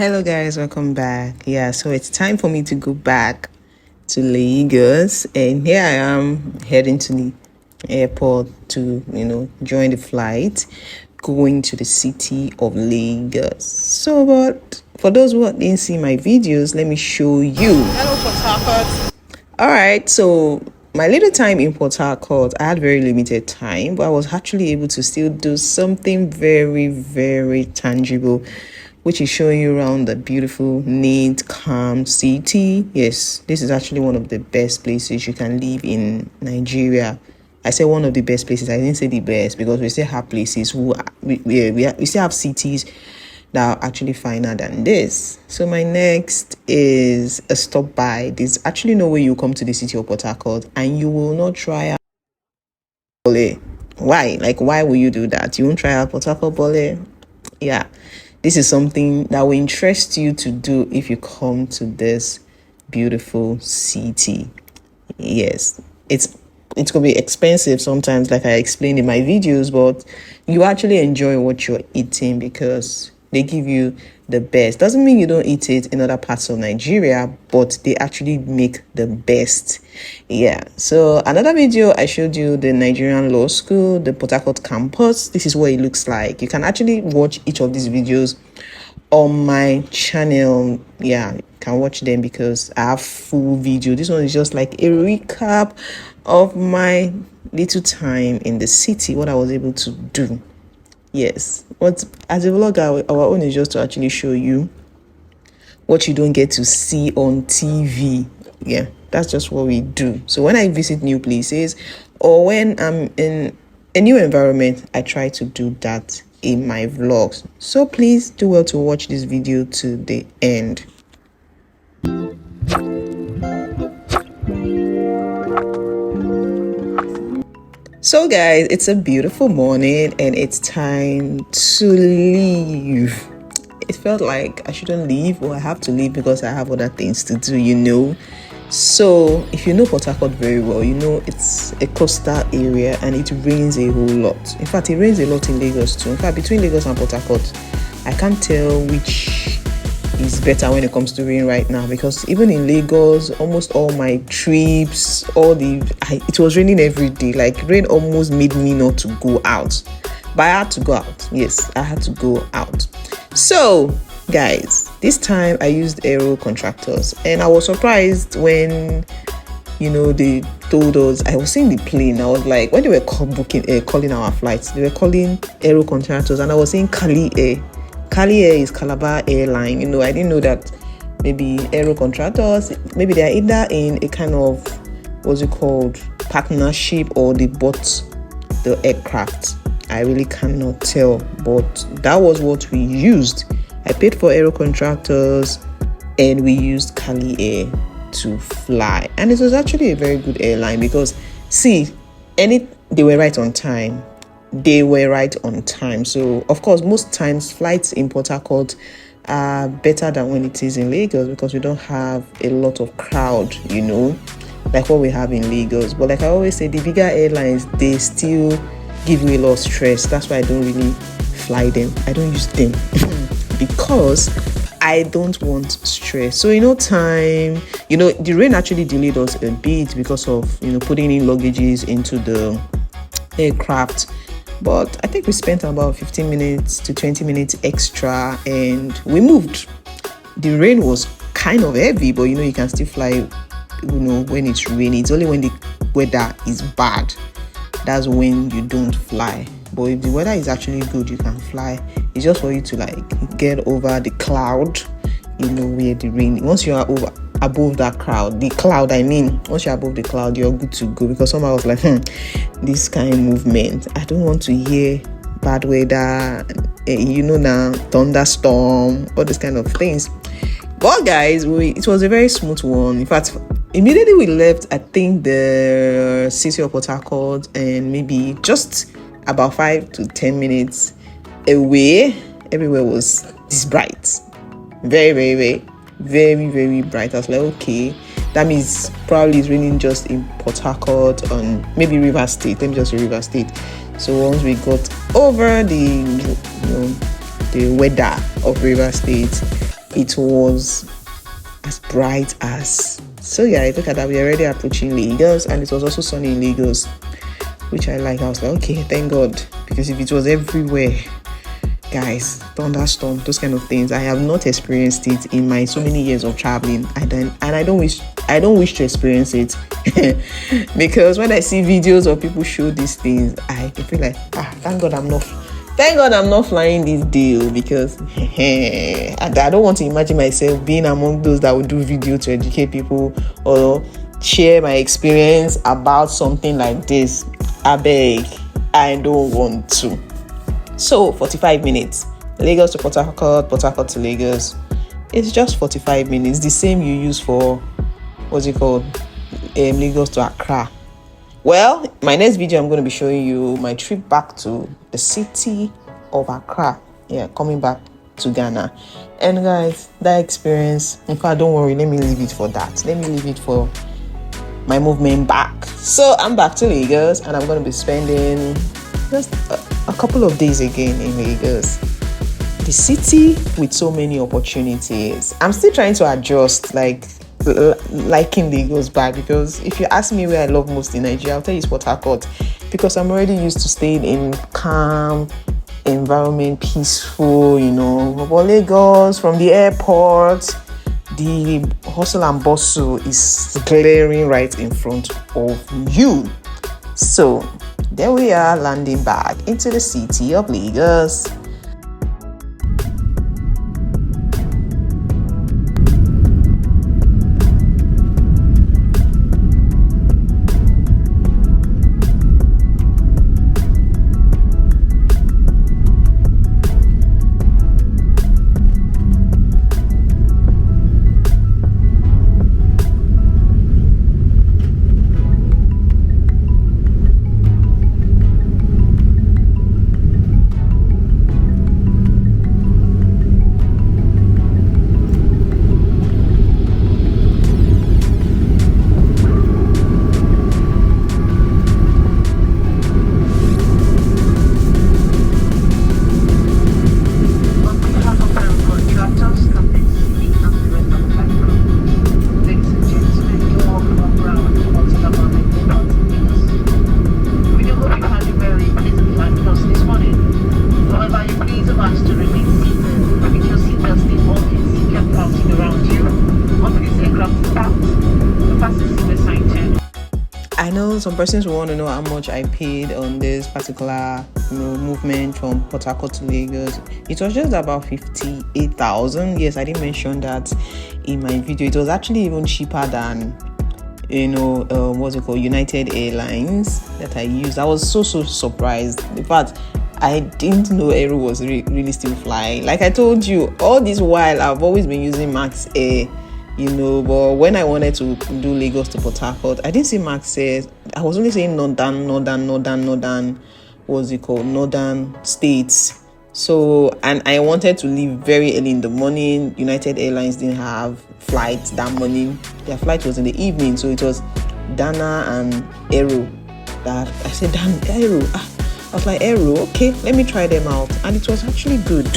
Hello guys, welcome back. Yeah, so it's time for me to go back to Lagos, and here I am heading to the airport to join the flight going to the city of Lagos. So but for those who didn't see my videos, let me show you. Hello, Port Harcourt. All right, so my little time in Port Harcourt, I had very limited time, but I was actually able to still do something very, very tangible, which is showing you around the beautiful, neat, calm city. Yes, this is actually one of the best places you can live in Nigeria. I say one of the best places. I didn't say the best because we still have places we still have cities that are actually finer than this. So my next is a stop by. There's actually no way you come to the city of Port Harcourt and you will not try out bole. Why? Like, why will you do that? You won't try out Port Harcourt bole? Yeah, this is something that will interest you to do if you come to this beautiful city. Yes, it's gonna be expensive sometimes, like I explained in my videos, but you actually enjoy what you're eating because they give you the best. Doesn't mean you don't eat it in other parts of Nigeria, but they actually make the best. Yeah, so another video I showed you the Nigerian law school, the Port Harcourt campus. This is what it looks like. You can actually watch each of these videos on my channel. Yeah, you can watch them because I have full video. This one is just like a recap of my little time in the city, what I was able to do. Yes, but as a vlogger, our own is just to actually show you what you don't get to see on TV. Yeah, that's just what we do. So when I visit new places or when I'm in a new environment, I try to do that in my vlogs. So please do well to watch this video to the end. So guys, it's a beautiful morning and it's time to leave. It felt like I shouldn't leave, or I have to leave because I have other things to do. So if you know Port Harcourt very well, it's a coastal area and it rains a whole lot. In fact, it rains a lot in Lagos too. In fact, between Lagos and Port Harcourt, I can't tell which is better when it comes to rain right now, because even in Lagos, almost all my trips, it was raining every day. Like, rain almost made me not to go out, but I had to go out. Yes, I had to go out. So guys, this time I used aero contractors, and I was surprised when they told us. I was seeing the plane. I was like, when they were calling our flights, they were calling aero contractors, and I was saying Cali Air. Cali Air is Calabar Airline. I didn't know that maybe aero contractors, maybe they are either in a kind of, what's it called, partnership, or they bought the aircraft. I really cannot tell, but that was what we used. I paid for aero contractors and we used Cali Air to fly. And it was actually a very good airline because, see, they were right on time. So of course, most times flights in Port Harcourt are better than when it is in Lagos because we don't have a lot of crowd, like what we have in Lagos. But like I always say, the bigger airlines, they still give me a lot of stress. That's why I don't really fly them. I don't use them because I don't want stress. So the rain actually delayed us a bit because of putting in luggages into the aircraft. But I think we spent about 15 minutes to 20 minutes extra and we moved. The rain was kind of heavy, but you can still fly when it's raining. It's only when the weather is bad, that's when you don't fly. But if the weather is actually good, you can fly. It's just for you to get over the cloud, where the rain. Once you are above that cloud, once you're above the cloud, you're good to go. Because someone was like, this kind of movement, I don't want to hear bad weather, now thunderstorm, all these kind of things. But guys, it was a very smooth one. In fact, immediately we left, I think the city of Port Harcourt, and maybe just about 5 to 10 minutes away, everywhere was this bright. Very, very, very, very, very bright. I was like, okay, that means probably it's raining just in Port Harcourt and maybe River State. Let me just say River State. So once we got over the weather of River State, it was as bright as. So yeah, look at that, we're already approaching Lagos, and it was also sunny in Lagos, which I like. I was like, okay, thank God, because if it was everywhere, guys, thunderstorm, those kind of things, I have not experienced it in my so many years of traveling. I don't wish to experience it because when I see videos of people show these things, I feel like, thank God I'm not flying this deal, because I don't want to imagine myself being among those that would do video to educate people or share my experience about something like this. I beg, I don't want to. So 45 minutes, Lagos to Port Harcourt, Port Harcourt to Lagos. It's just 45 minutes, the same you use for, what's it called, Lagos to Accra. Well, my next video, I'm going to be showing you my trip back to the city of Accra. Yeah, coming back to Ghana. And guys, that experience, in fact, don't worry, let me leave it for that. Let me leave it for my movement back. So I'm back to Lagos, and I'm going to be spending just a couple of days again in Lagos. The city with so many opportunities. I'm still trying to adjust, liking Lagos back, because if you ask me where I love most in Nigeria, I'll tell you it's Port Harcourt, because I'm already used to staying in calm environment, peaceful, But Lagos, from the airport, the hustle and bustle is glaring right in front of you. So there we are, landing back into the city of Lagos. I know some persons will want to know how much I paid on this particular movement from Port Harcourt to Lagos. It was just about 58,000. Yes, I didn't mention that in my video. It was actually even cheaper than what's it called, United Airlines that I used. I was so surprised. In fact, I didn't know Aero was really still flying. Like I told you, all this while I've always been using Max Air. But when I wanted to do Lagos to Port Harcourt, I didn't see Max Air. I was only saying northern, what's it called, northern states. So, and I wanted to leave very early in the morning. United Airlines didn't have flights that morning. Their flight was in the evening, so it was Dana and Aero. That I said, Dan, Aero. I was like, Aero, okay, let me try them out, and it was actually good.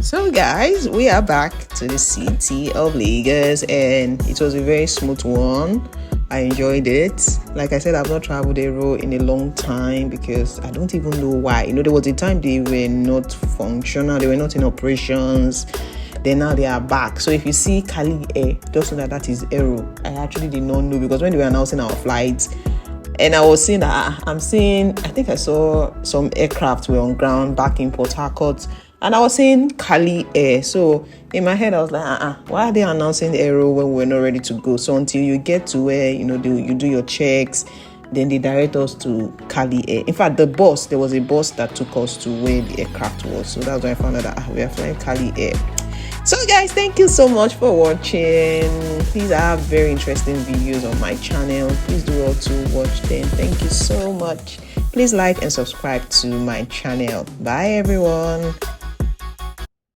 So guys, we are back to the city of Lagos, and it was a very smooth one. I enjoyed it. Like I said, I've not traveled Aero in a long time because I don't even know why. There was a time they were not functional, they were not in operations. Then now they are back. So if you see Cali Air, just know that is Aero. I actually did not know, because when they were announcing our flights, and I was seeing that I think I saw some aircraft were on ground back in Port Harcourt, and I was saying Cali Air. So in my head, I was like, why are they announcing Aero when we're not ready to go? So until you get to where, you do your checks, then they direct us to Cali Air. In fact, there was a bus that took us to where the aircraft was. So that's when I found out that we are flying Cali Air. So guys, thank you so much for watching. Please, I have very interesting videos on my channel. Please do well to watch them. Thank you so much. Please like and subscribe to my channel. Bye everyone.